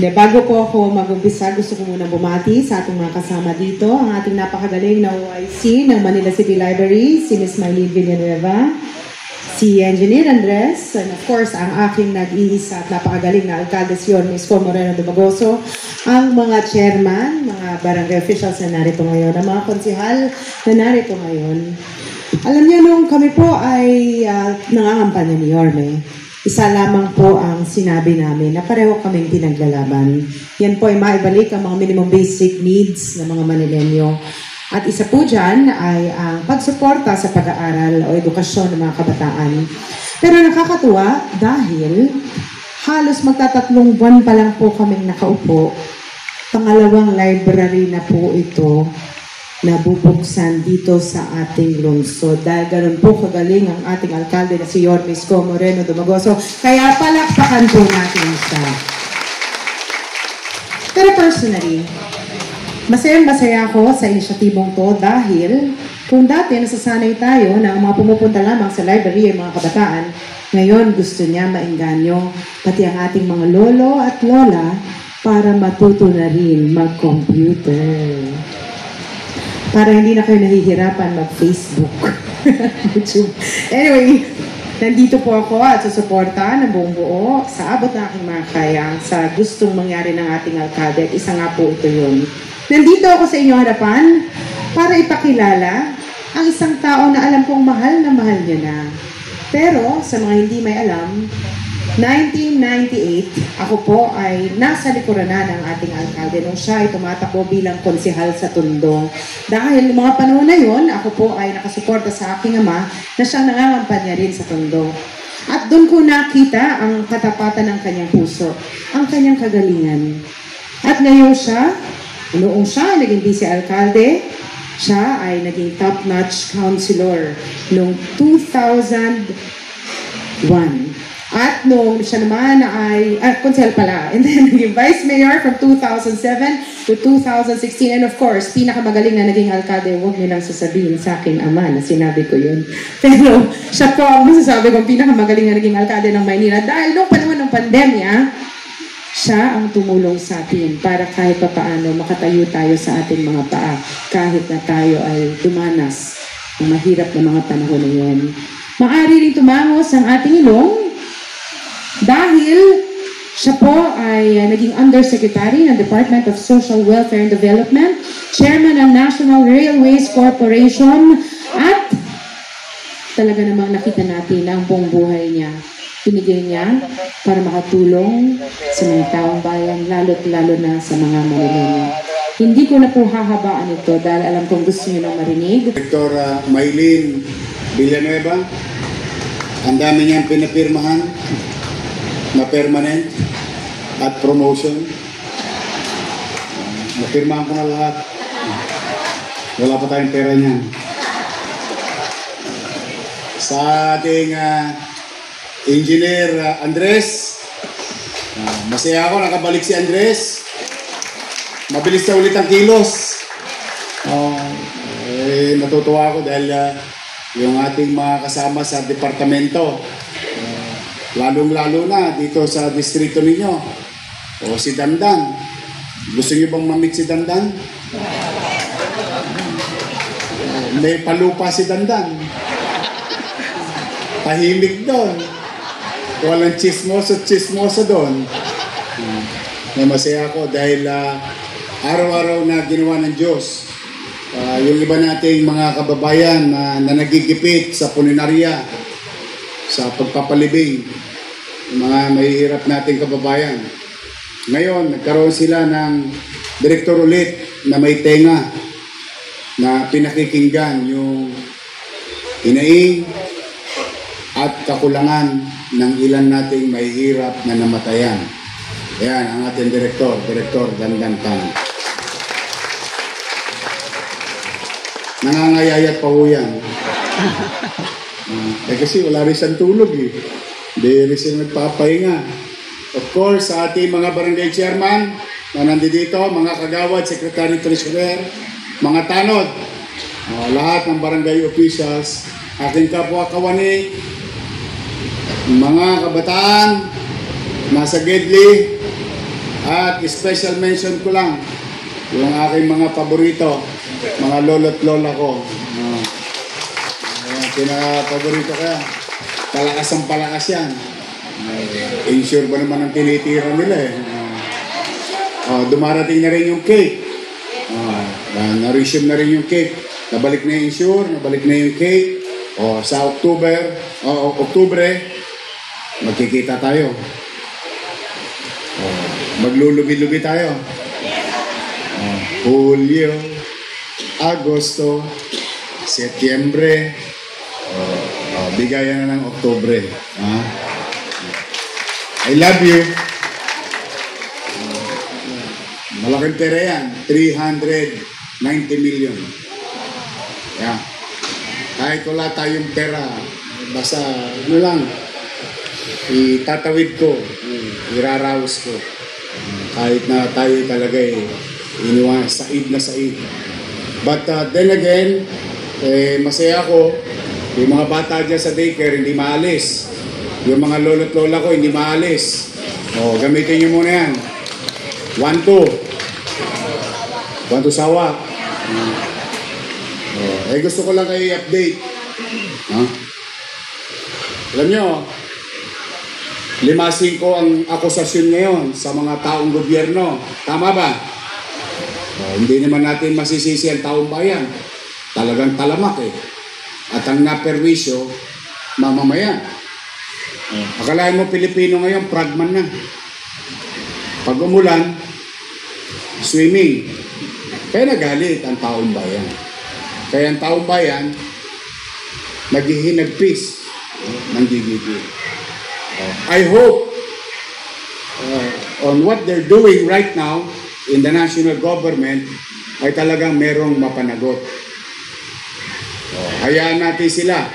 Bago po ako mag-umpisa, gusto ko muna bumati sa ating mga kasama dito. Ang ating napakagaling na OIC ng Manila City Library, si Ms. Maylene Villanueva, si Engineer Andres, and of course, ang aking nag-iisa at napakagaling na alkalde si Ms. Col Moreno Dumagoso, ang mga chairman, mga barangay officials na narito ngayon, ang mga konsihal na narito ngayon. Alam niyo, nung kami po ay nangangampanya ni Yorme, isa lamang po ang sinabi namin na pareho kaming pinaglalaban. Yan po ay maibalik ang mga minimum basic needs ng mga Manilenyo. At isa po dyan ay ang pagsuporta sa pag-aaral o edukasyon ng mga kabataan. Pero nakakatuwa dahil halos magtatatlong buwan pa lang po kaming nakaupo. Pangalawang library na po ito nabubuksan dito sa ating lungsod. Dahil ganun po kagaling ang ating alkalde na si Ms. Col Moreno Dumagoso. Kaya palakpakan po natin siya. Pero personally, masaya ako sa inisyatibong to dahil kung dati nasasanay tayo na ang mga pumupunta lamang sa library ay mga kabataan, ngayon gusto niya maengganyo pati ang ating mga lolo at lola para matuto na rin mag-computer. Para hindi na kayo nahihirapan mag-Facebook. YouTube. Anyway, nandito po ako at susuporta ng buong buo sa abot ng aking mga kaya sa gustong mangyari ng ating alkalde. At isa nga po ito yun. Nandito ako sa inyong harapan para ipakilala ang isang tao na alam kong mahal na mahal niya na. Pero sa mga hindi may alam, 1998, ako po ay nasa likuran na ng ating alkalde nung siya ay tumatakbo bilang konsihal sa Tondo. Dahil mga panahon na yun, ako po ay nakasuporta sa aking ama na siyang nangangampanya rin sa Tondo. At doon ko nakita ang katapatan ng kanyang puso, ang kanyang kagalingan. At ngayon siya, noong siya naging vice-alkalde, siya ay naging top-notch councilor noong 2001. At noong siya naman ay, konsehal pala, and then naging vice mayor from 2007 to 2016. And of course, pinakamagaling na naging alkalde, huwag niyo lang sasabihin sa aking ama na sinabi ko yun. Pero siya po ang masasabi kong pinakamagaling na naging alkalde ng Maynila dahil noong panahon ng pandemya, siya ang tumulong sa atin para kahit papaano makatayo tayo sa ating mga paa kahit na tayo ay dumanas ng mahirap na mga panahon na yun. Maaari rin tumangos ang ating ilong dahil siya po ay naging Undersecretary ng Department of Social Welfare and Development, Chairman ng National Railways Corporation, at talaga namang nakita natin ang buong buhay niya. Pinigay niya para makatulong sa mga taong bayan, lalo't lalo na sa mga Manilenyo. Hindi ko na po hahabaan ito dahil alam kong gusto niyo nang marinig. Dr. Maylene Villanueva, ang dami niyang pinapirmahan na permanent at promotion. Napirmahan ko na lahat. Wala pa tayong pera niyan. Sa ating Engineer Andres, masaya ako nakabalik si Andres. Mabilis na ulit ang kilos. Natutuwa ako dahil yung ating mga kasama sa departamento, lalong-lalo na dito sa distrito ninyo. O si Dandan. Gusto niyo bang mamit si Dandan? May palupa si Dandan. Tahimik doon. Walang chismoso doon. May masaya ako dahil araw-araw na ginawa ng Diyos. Yung iba nating mga kababayan na nagigipit sa puninarya, sa pagpapalibing, yung mga mahihirap nating kababayan. Ngayon, nagkaroon sila ng direktor ulit na may tenga na pinakikinggan yung hinaing at kakulangan ng ilan nating mahihirap na namatayan. Ayan, ang ating Direktor Dandan Tan. Nangangayayat pa ho yan. Kasi wala rin siyang tulog eh. Hindi rin siya nagpapahinga. Of course, sa ating mga barangay chairman na nandito, mga kagawad, secretary treasurer, mga tanod, lahat ng barangay officials, aking kapwa kawani, mga kabataan, nasa Gedli, At special mention ko lang yung aking mga paborito, mga lolo't lola ko. Pinaka-paborito ko yan. Palakas ang palakas yan. Insure ba naman ang tinitira nila eh. Dumarating na rin yung cake. Na-resume na rin yung cake. Nabalik na yung insure, nabalik na yung cake. Sa Oktubre, magkikita tayo. Maglulubi-lubi tayo. Hulyo, Agosto, Setyembre, bigayan na ng Oktubre. I love you. Malaking pera yan. 390 million. Yeah. Kahit wala tayong pera, basta ano lang, itatawid ko, iraraos ko. Kahit na tayo talaga iniwan, said na said. But then again, masaya ako, yung mga bata dyan sa daycare hindi maalis. Yung mga lolo't lola ko hindi maalis. Gamitin nyo muna yan. 1-2 sawa. Gusto ko lang kayo i-update. Alam nyo, 5-5 ang akusasyon ngayon sa mga taong gobyerno. Tama ba? Hindi naman natin masisisi ang taong bayan. Talagang talamak eh. At ang naperwisyo, mamamayan. Akalain mo Pilipino ngayon, pragman na. Pag umulan, swimming. Kaya nagalit ang taong bayan. Kaya ang taong bayan, naghihinagpis ng gigigil. I hope on what they're doing right now in the national government ay talagang merong mapanagot. Hayaan natin sila,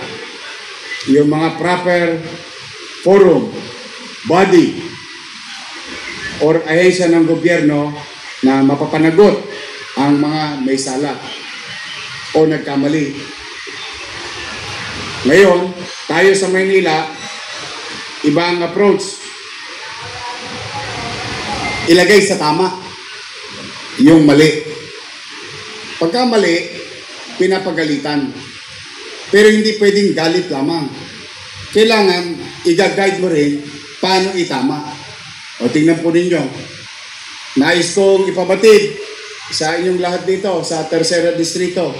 yung mga proper forum, body, or ahensya ng gobyerno na mapapanagot ang mga may sala o nagkamali. Ngayon, tayo sa Maynila, iba ang approach. Ilagay sa tama yung mali. Pagka mali, pinapagalitan. Pero hindi pwedeng galit lamang. Kailangan i-guide mo rin paano itama. Tingnan po ninyo. Nais kong ipabatid sa inyong lahat dito sa Tercera Distrito.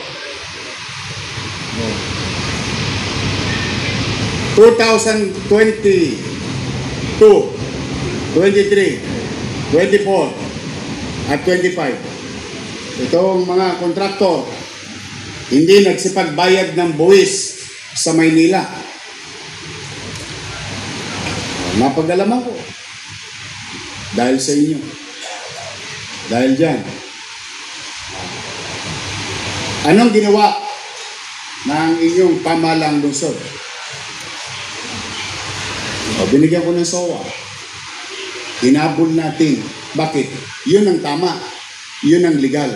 2022, 23, 24, at 25. Itong mga kontraktor, hindi nagsipagbayad ng buwis sa Maynila. Napagdalaman ko. Dahil sa inyo. Dahil dyan. Anong ginawa ng inyong pamahalang lungsod? Binigyan ko ng SOA. Hinabol natin. Bakit? Yun ang tama. Yun ang legal.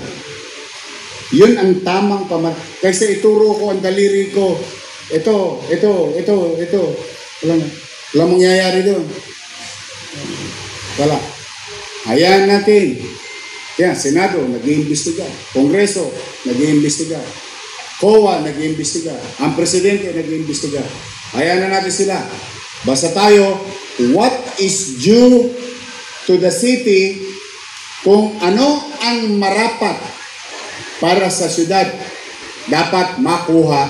Yun ang tamang Kasi ituro ko ang daliri ko. Ito. Walang mangyayari doon. Wala. Hayaan natin. Yan, Senado, nag-iimbestiga. Kongreso, nag-iimbestiga. COA, nag-iimbestiga. Ang Presidente, nag-iimbestiga. Hayaan na natin sila. Basta tayo, what is due to the city, kung ano ang marapat para sa syudad, dapat makuha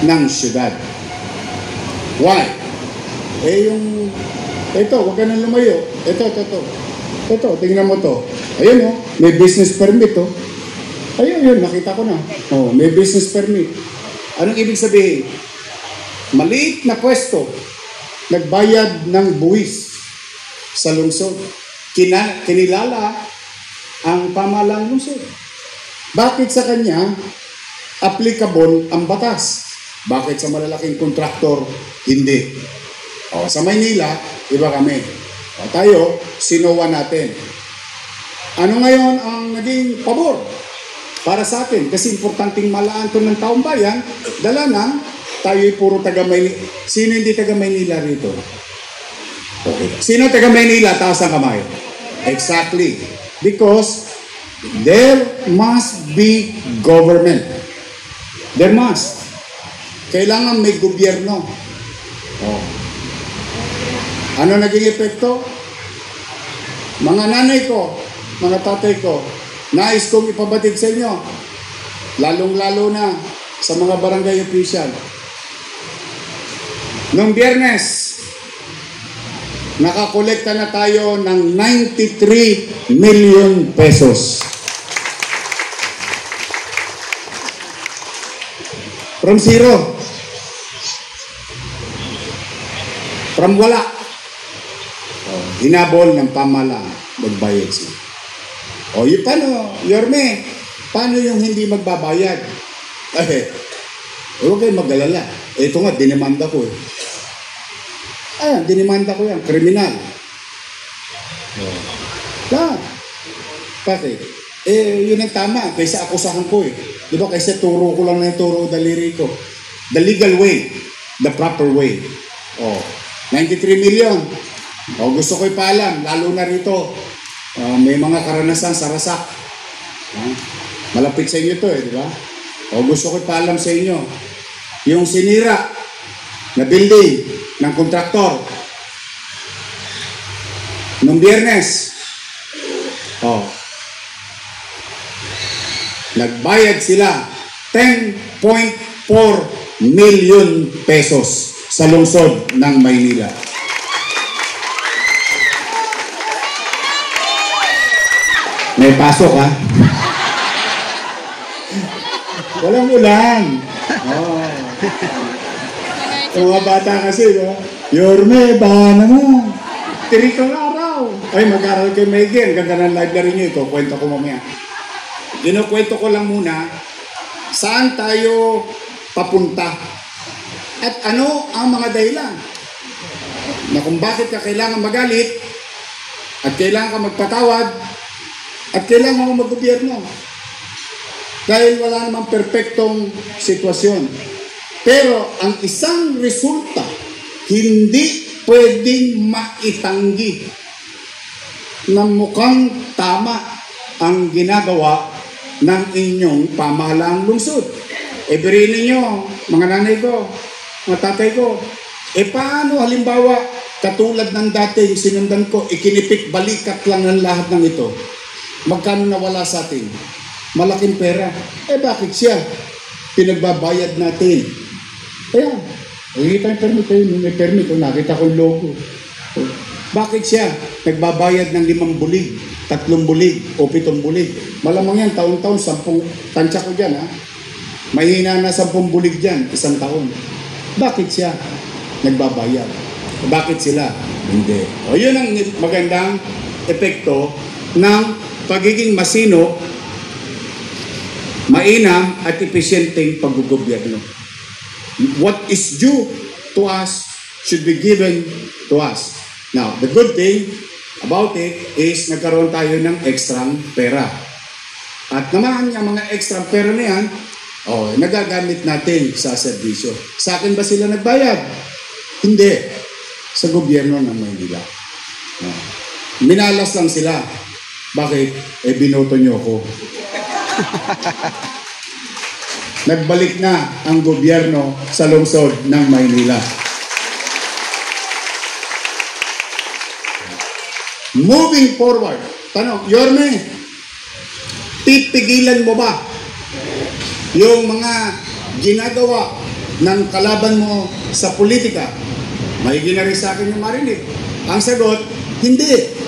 ng syudad. Why? Ito, huwag ka nang lumayo. Ito, tingnan mo to. Ayun may business permit to. Ayun, nakita ko na. May business permit. Anong ibig sabihin? Maliit na pwesto, nagbayad ng buwis sa lungsod. Kinilala ang pamahalang lungsod. Bakit sa kanya applicable ang batas? Bakit sa malalaking kontraktor hindi? Sa Maynila, iba kami. Tayo, sinuwa natin. Ano ngayon ang naging pabor para sa atin? Kasi importanteng malaan ito ng taong bayan, dala na tayo'y puro taga-Maynila. Sino hindi taga-Maynila rito? Okay. Sino taga-Maynila? Taas ang kamay. Exactly. Because there must be government. There must. Kailangan may gobyerno. Oh. Ano naging epekto? Mga nanay ko, mga tatay ko, nais kong ipabatid sa inyo, lalong-lalo na sa mga barangay official. Noong Biyernes, nakakolekta na tayo ng 93 million pesos. From zero. From wala. Hinabol ng pamahalaan, magbayad siya. O, yung paano, Yorme, paano yung hindi magbabayad? Huwag kayo mag-alala. Ito nga, dinimanda ko eh. Dinimanda ko yan, kriminal. Bakit? Yun ang tama, kaysa akusahan ko eh. Di ba, kaysa turo ko lang na yung turo daliri ko. The legal way, the proper way. 93 million. Gusto ko ipaalam, lalo na rito. May mga karanasan sa Rasak. Malapit sa inyo to eh, di ba? Gusto ko ipaalam sa inyo. Yung sinira na building ng kontraktor noong Biyernes, nagbayad sila 10.4 million pesos sa lungsod ng Maynila. May pasok ha? Walang ulan. Yung mga bata kasi, Yorme, baha naman. Tiri kang araw. Ay, mag-aral kayo maigi. Ang ganda ng library nyo ito. Kwento ko mamaya. Kinukwento ko lang muna, saan tayo papunta? At ano ang mga dahilan? Na kung bakit ka kailangan magalit, at kailangan ka magpatawad, at kailangan mo mag-gobyerno. Dahil wala namang perpektong sitwasyon. Pero ang isang resulta, hindi pwedeng maitanggi na mukhang tama ang ginagawa ng inyong pamahalaang lungsod. Biriin ninyo, mga nanay ko, mga tatay ko, paano halimbawa, katulad ng dating sinundan ko, ikinipik balikat lang ng lahat ng ito. Magkano nawala sa atin? Malaking pera. Bakit siya? Pinagbabayad natin. Ayan. Nakita yung permit kayo. May permit. Nakita ko yung logo. Bakit siya? Nagbabayad ng 5 bulig, 3 bulig, o 7 bulig. Malamang yan, taon-taon, 10, tansya ko dyan, ha? Mahina na 10 bulig dyan, 1 taon. Bakit siya? Nagbabayad. Bakit sila? Hindi. Yun ang magandang epekto ng pagiging masino, mainam at epesyenteng paggugobyerno. What is due to us should be given to us. Now, the good thing about it is nagkaroon tayo ng ekstrang pera. At naman yung mga ekstrang pera na yan, nagagamit natin sa serbisyo. Sa akin ba sila nagbayad? Hindi. Sa gobyerno ng Maynila. Minalas lang sila. Bakit? Binoto nyo ako. Nagbalik na ang gobyerno sa lungsod ng Maynila. Moving forward. Tanong, Yorme, pipigilan mo ba yung mga ginagawa ng kalaban mo sa politika? May ginari sa akin yung marinig. Ang sagot, hindi.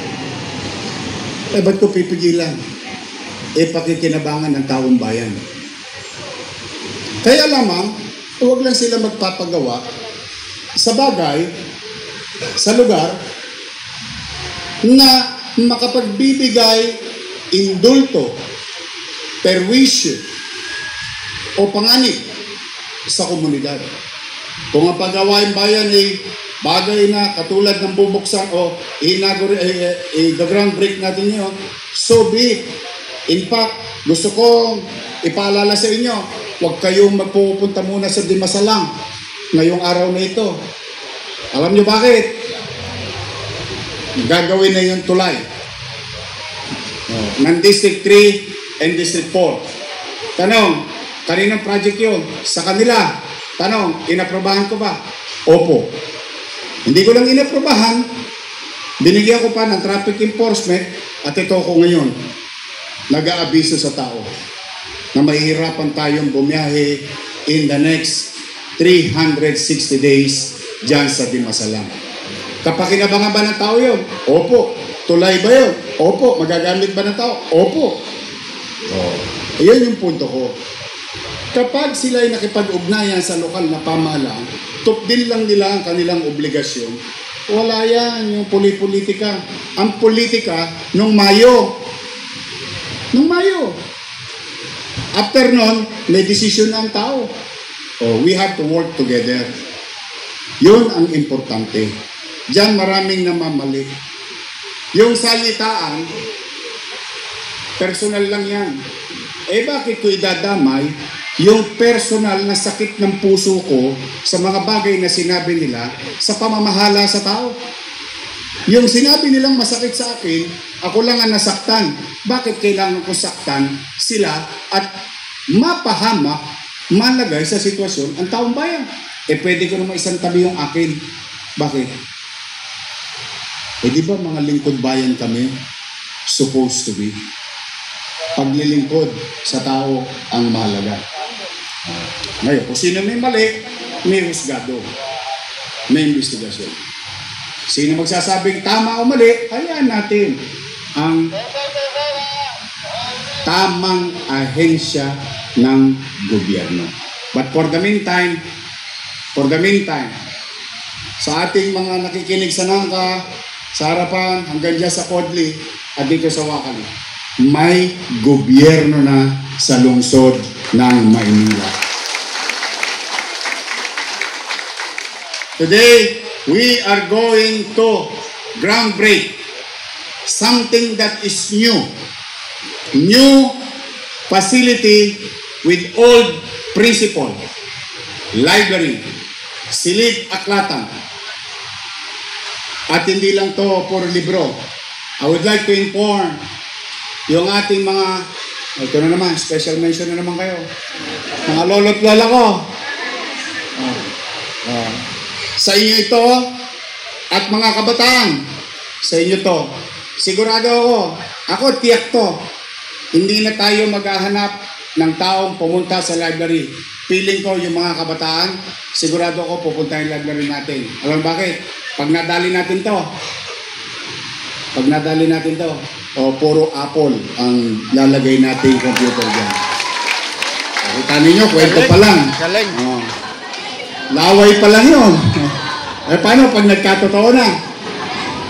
Ba't ko pipigilan? Pakikinabangan ng taong bayan. Kaya lamang, huwag lang sila magpapagawa sa bagay, sa lugar, na makapagbibigay indulto, perwisyo, o panganib sa komunidad. Kung ang paggawain bayan ay bagay na katulad ng bubuksan o i-ground break natin yun, so be it. In fact, gusto kong ipaalala sa inyo, huwag kayong magpupunta muna sa Dimasalang ngayong araw na ito. Alam nyo bakit? Gagawin na yung tulay. ng District 3 and District 4. Tanong, kaninong project yun? Sa kanila. Tanong, inaprobahan ko ba? Opo. Hindi ko lang inaprobahan, binigyan ko pa ng traffic enforcement at ito ko ngayon, nag-aabiso sa tao na mahihirapan tayong bumiyahe in the next 360 days dyan sa Dimasalam. Kapakinabangan ba ng tao yun? Opo. Tulay ba yun? Opo. Magagamit ba ng tao? Opo. Ayan yung punto ko. Kapag sila ay nakipag-ugnayan sa lokal na pamahalaan, tupdin lang nila ang kanilang obligasyon. Wala yan, yung politika. Ang politika, nung Mayo. Nung Mayo. After nun, may desisyon ang tao. We have to work together. Yun ang importante. Diyan maraming namamali. Yung salitaan, personal lang yan. Bakit ko idadamay yung personal na sakit ng puso ko sa mga bagay na sinabi nila sa pamamahala sa tao? Yung sinabi nilang masakit sa akin, ako lang ang nasaktan. Bakit kailangan ko saktan sila at mapahamak, malagay sa sitwasyon ang taong bayan? Pwede ko naman isang tabi yung akin. Bakit? Di ba mga lingkod bayan kami? Supposed to be. Paglilingkod sa tao ang mahalaga. Ngayon, kung sino may mali, may husgado. May investigasyon. Sino magsasabing tama o mali, hayaan natin ang tamang ahensya ng gobyerno. But for the meantime, sa ating mga nakikinig sa Nangka, sa harapan, hanggang dyan sa Kodli, at dito sa Wakali, may gobyerno na sa lungsod ng Maynila. Today, we are going to groundbreak something that is new. New facility with old principle. Library. Silid Aklatan. At hindi lang to puro libro. I would like to inform yung ating mga, ito na naman, special mention na naman kayo. Mga lolo't lola ko. Sa inyo ito, at mga kabataan, sa inyo to. Sigurado ako tiyak to, hindi na tayo maghahanap ng taong pumunta sa library. Feeling ko yung mga kabataan, sigurado ako pupunta yung library natin. Alam bakit? Pag nadali natin to, puro Apple ang lalagay natin computer dyan. Kita ninyo, kwento pa lang. Laway pa lang yun. Paano pag nagkatotoo na?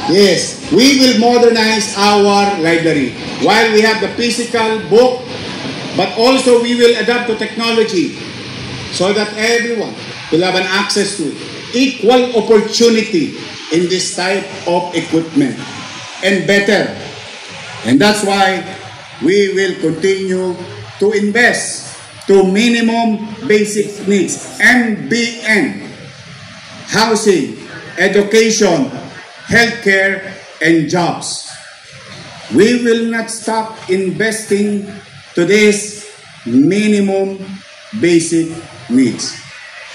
Yes, we will modernize our library. While we have the physical book, but also we will adapt to technology so that everyone will have an access to it. Equal opportunity in this type of equipment and better. And that's why we will continue to invest to minimum basic needs, MBN, housing, education, healthcare, and jobs. We will not stop investing to this minimum basic needs.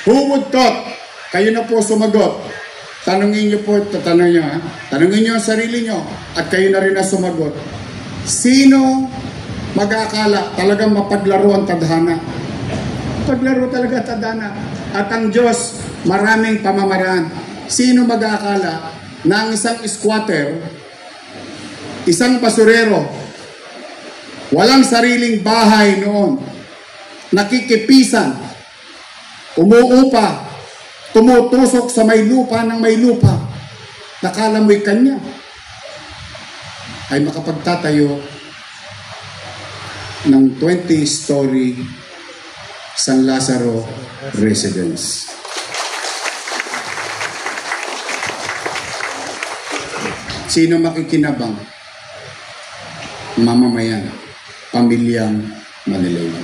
Who would thought? Kayo na po sumagot. Tanungin niyo po, tanungin niyo ang sarili niyo at kayo na rin na sumagot. Sino mag-aakala talagang mapaglaro ang tadhana? Paglaro talaga tadhana. At ang Diyos, maraming pamamaraan. Sino mag-aakala na ang isang squatter, isang basurero, walang sariling bahay noon, nakikipisan, umuupa, tumutusok sa may lupa ng may lupa, nakala mo'y kanya, ay makapagtatayo ng 20-story San Lazaro residence. Sino makikinabang? Mamamayan, pamilyang Manileño.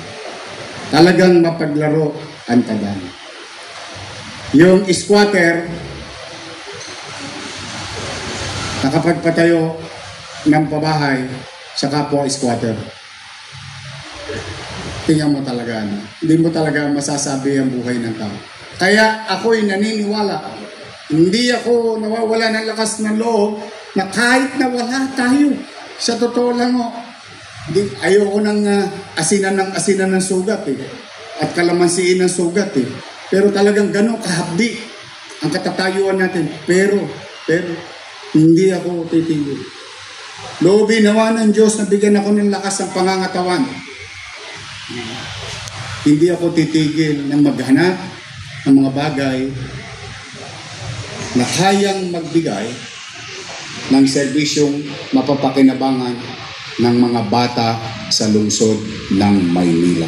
Talagang mapaglaro ang tadhana. Yung squatter, nakapagpatayo ng pabahay, sa kapwa squatter. Tingnan mo talaga, ano? Hindi mo talaga masasabi ang buhay ng tao. Kaya ako'y naniniwala, hindi ako nawawala ng lakas ng loob na kahit na wala tayo, sa totoo lang, ayoko ng asinan ng sugat at kalamansiin ng sugat Pero talagang gano'ng kahabdi ang katatayuan natin. Pero, hindi ako titigil. Loobin nawa ng Diyos na bigyan ako ng lakas ng pangangatawan. Hindi ako titigil ng maghanap ng mga bagay na kayang magbigay ng serbisyong mapapakinabangan ng mga bata sa lungsod ng Maynila.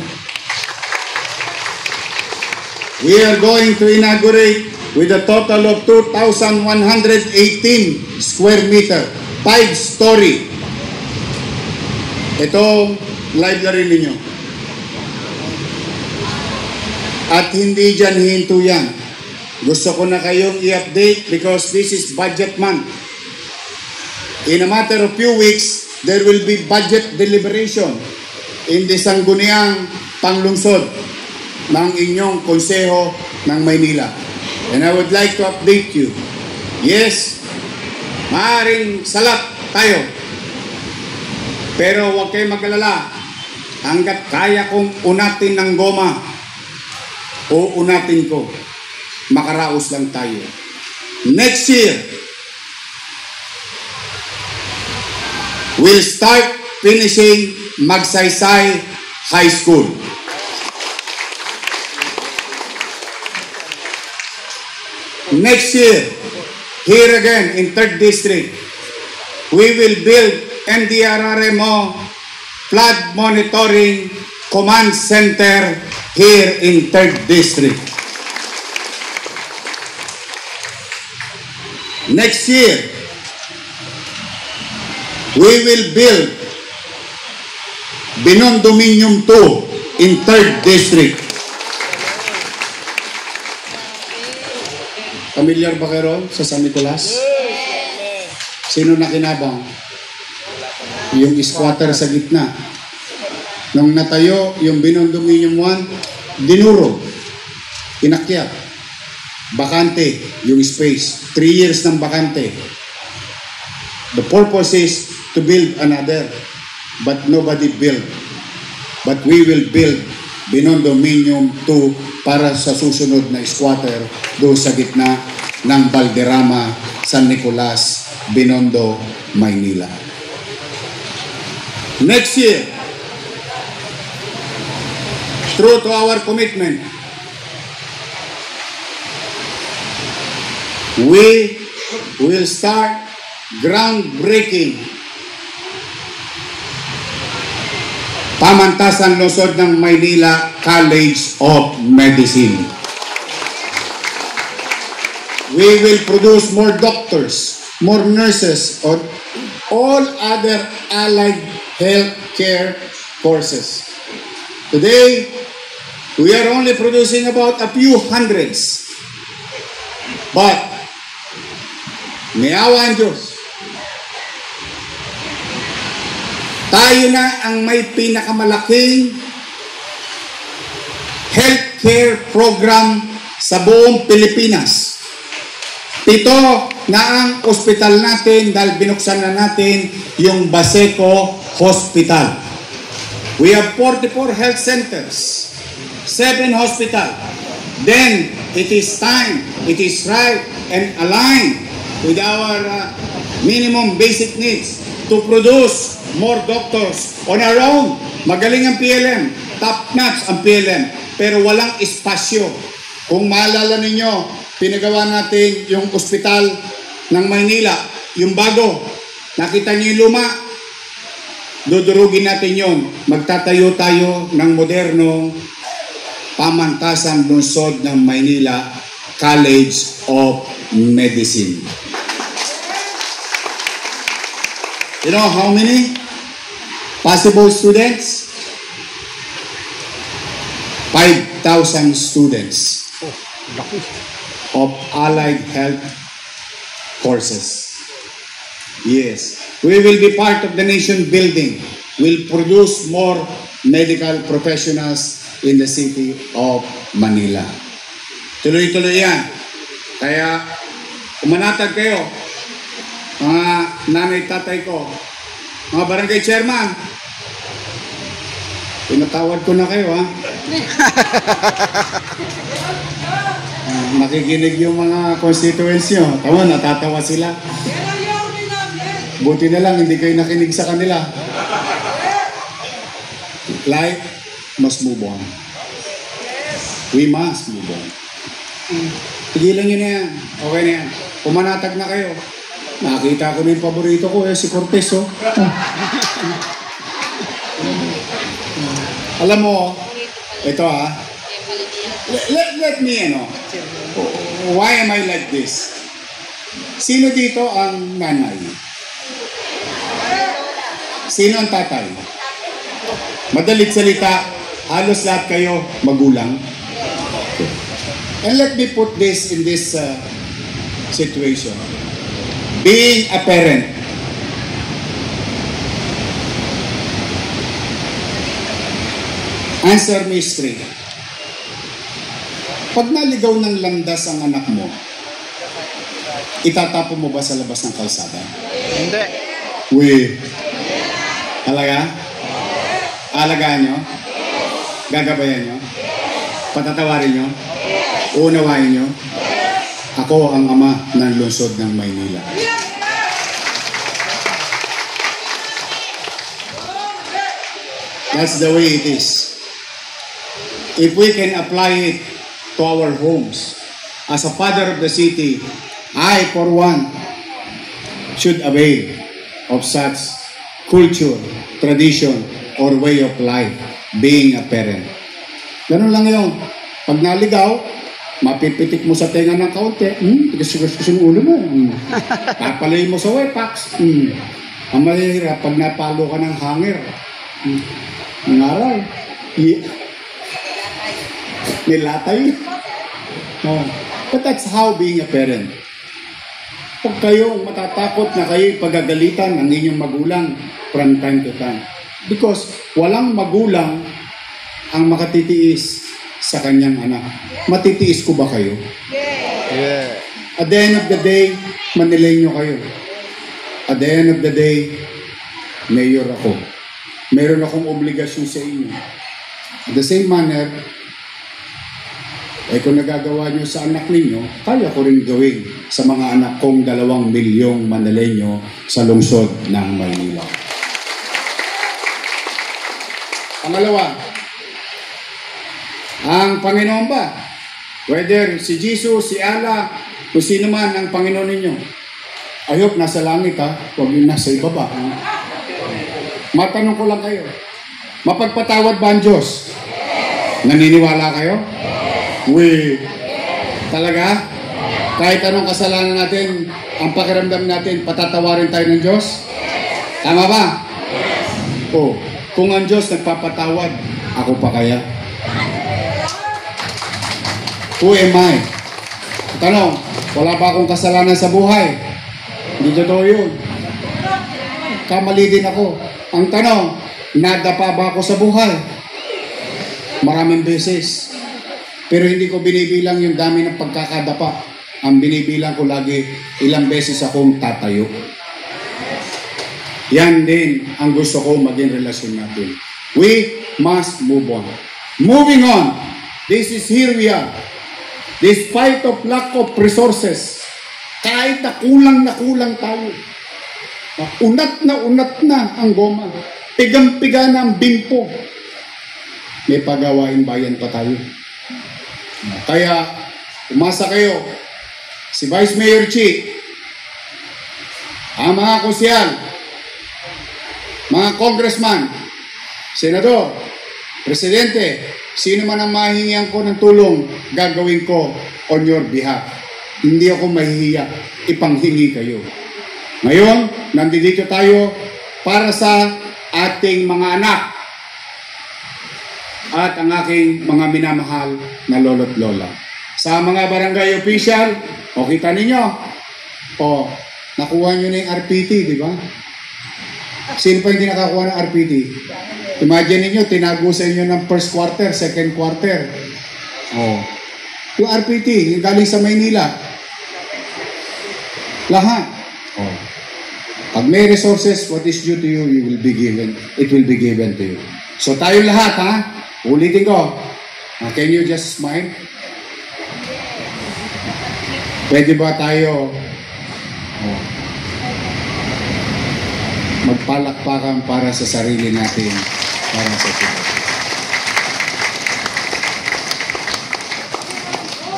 We are going to inaugurate with a total of 2,118 square meter, 5-story. Itong library ninyo. At hindi dyan hinto yan. Gusto ko na kayong i-update because this is budget month. In a matter of few weeks, there will be budget deliberation in the Sangguniang Panglungsod ng inyong konseho ng Maynila. And I would like to update you. Yes, maaaring salat tayo. Pero huwag kayong mag-alala. Hanggat kaya kong unatin ng goma, o unatin ko, makaraos lang tayo. Next year, we'll start finishing Magsaysay High School. Next year, here again in 3rd District, we will build NDRRMO Flood Monitoring Command Center here in 3rd District. Next year, we will build Binondominium 2 in 3rd District. Familiar ba kayo sa San Nicolas? Sino nakinabang? Yung squatter sa gitna. Nung natayo yung Binondominium 1, dinuro, inakyat, bakante yung space. 3 years ng bakante. The purpose is to build another, but nobody built. But we will build Binondominium 2 para sa susunod na squatter doon sa gitna ng Valderrama, San Nicolas, Binondo, Maynila. Next year, true to our commitment, we will start groundbreaking Pamantasan Lungsod ng Maynila College of Medicine. We will produce more doctors, more nurses, or all other allied healthcare courses. Today, we are only producing about a few hundreds. But, may awa ang Diyos. Tayo na ang may pinakamalaking healthcare program sa buong Pilipinas. 7 na ang ospital natin dahil binuksan na natin yung Baseco Hospital. We have 44 health centers, 7 hospitals. Then, it is time, it is right, and aligned with our minimum basic needs to produce more doctors on our own. Magaling ang PLM, top-notch ang PLM, pero walang espasyo. Kung maalala ninyo, pinagawa natin yung ospital ng Maynila, yung bago. Nakita niyo yung luma? Dudurugin natin yon. Magtatayo tayo ng modernong Pamantasan Lungsod ng Maynila College of Medicine. You know how many possible students? 5,000 students of allied health courses. Yes. We will be part of the nation building. We'll produce more medical professionals in the city of Manila. Tuloy-tuloy yan. Kaya, umanatag kayo, mga nanay, tatay ko, mga barangay chairman, pinatawad ko na kayo, ha? Nakikinig yung mga constituents nyo. Tama, natatawa sila. Buti na lang, hindi kayo nakinig sa kanila. Life must move on. We must move on. Tigilan nyo na yan. Okay na yan. Pumanatag na kayo. Nakita ko na yung paborito ko, si Cortez, oh. Alam mo, ito let me, why am I like this? Sino dito ang nanay? Sino ang tatay? Madalit salita, halos lahat kayo magulang. And let me put this in this situation. Being a parent, answer me straight. Pag naligaw ng landas ang anak mo, itatapo mo ba sa labas ng kalsada? Hindi. Uy. Talaga? Alagaan nyo? Gagabayan nyo? Patatawarin nyo? Uunawain nyo? Ako ang ama ng lungsod ng Maynila. That's the way it is. If we can apply it to our homes, as a father of the city, I, for one, should avail of such culture, tradition, or way of life, being a parent. Ganun lang yun. Pag naligaw, mapipitik mo sa tenga ng kaunti, tigas-tigas yung ulo mo. Papalay mo sa wepax. Ang mahirap, pag napalo ka ng hanger, ng araw, nilatay. But that's how being a parent. Huwag kayong matatakot na kayo pagagalitan ng inyong magulang from time to time. Because walang magulang ang makatitiis sa kanyang anak. Matitiis ko ba kayo? Yeah. At the end of the day, Manileño kayo. At the end of the day, mayor ako. Meron akong obligasyon sa inyo. At the same manner, kung nagagawa nyo sa anak ninyo, kaya ko rin gawin sa mga anak kong 2 milyong Manileño sa lungsod ng Maynila. Pangalawa, ang Panginoon ba? Whether si Jesus, si Allah, kung sino man ang Panginoon ninyo. I hope nasa langit, huwag yung nasa ibaba. Matanong ko lang kayo, mapagpatawad ba ang Diyos? Naniniwala kayo? Talaga? Kahit anong kasalanan natin, ang pakiramdam natin, patatawarin tayo ng Diyos? Tama ba? Kung ang Diyos nagpapatawad, ako pa kaya? Who am I? Tanong, wala ba akong kasalanan sa buhay? Hindi totoo yun. Kamali din ako. Ang tanong, nadapa ba ako sa buhay? Maraming beses. Pero hindi ko binibilang yung dami ng pagkakadapa. Ang binibilang ko lagi, ilang beses akong tatayo. Yan din ang gusto ko maging relasyon natin. We must move on. Moving on. This is here we are. Despite of lack of resources, kahit na kulang tayo, unat na ang goma, pigang-piga na ang bimpo, may pagawain bayan pa tayo. Kaya, umasa kayo, si Vice Mayor Chi, ang mga kusyal, mga congressman, senador, presidente, sino man ang mahihingian ko ng tulong, gagawin ko on your behalf. Hindi ako mahihiya, ipanghingi kayo. Ngayon, nandito tayo para sa ating mga anak at ang aking mga minamahal na lolo't lola. Sa mga barangay official, kita ninyo, nakuha nyo na yung RPT, di ba? Sino pa hindi nakakuha ng RPT? Imagine niyo tinago sa inyo ng first quarter, second quarter. Oh. Yung RPT, yung galing sa Maynila. Lahat. Oh. Pag may resources, what is due to you, you will be given. It will be given to you. So tayo lahat, ha? Ulitin ko. Can you just smile? Pwede ba tayo magpalakpakan para sa sarili natin, para sa sila?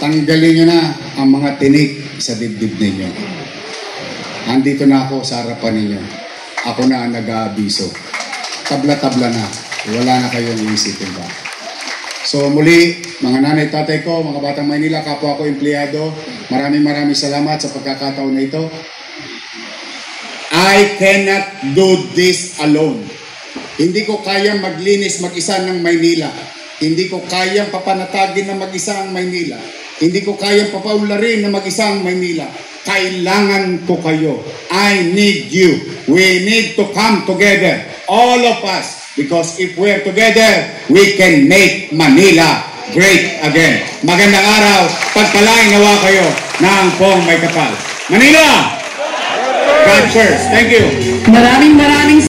Tanggalin nyo na ang mga tinik sa dibdib ninyo. Andito na ako sa harapan ninyo. Ako na ang nag-aabiso. Tabla-tabla na. Wala na kayong isipin ba? So muli, mga nanay, tatay ko, mga batang Maynila, kapwa ko empleyado, maraming salamat sa pagkakataon na ito. I cannot do this alone. Hindi ko kayang maglinis mag-isa ng Maynila. Hindi ko kayang papanatagin na mag-isa ang Maynila. Hindi ko kayang papaularin na mag-isa ang Maynila. Kailangan ko kayo. I need you. We need to come together. All of us. Because if we're together, we can make Manila great again. Magandang araw. Pagpalain nawa kayo ng pong may kapal. Manila! God first. Thank you. Maraming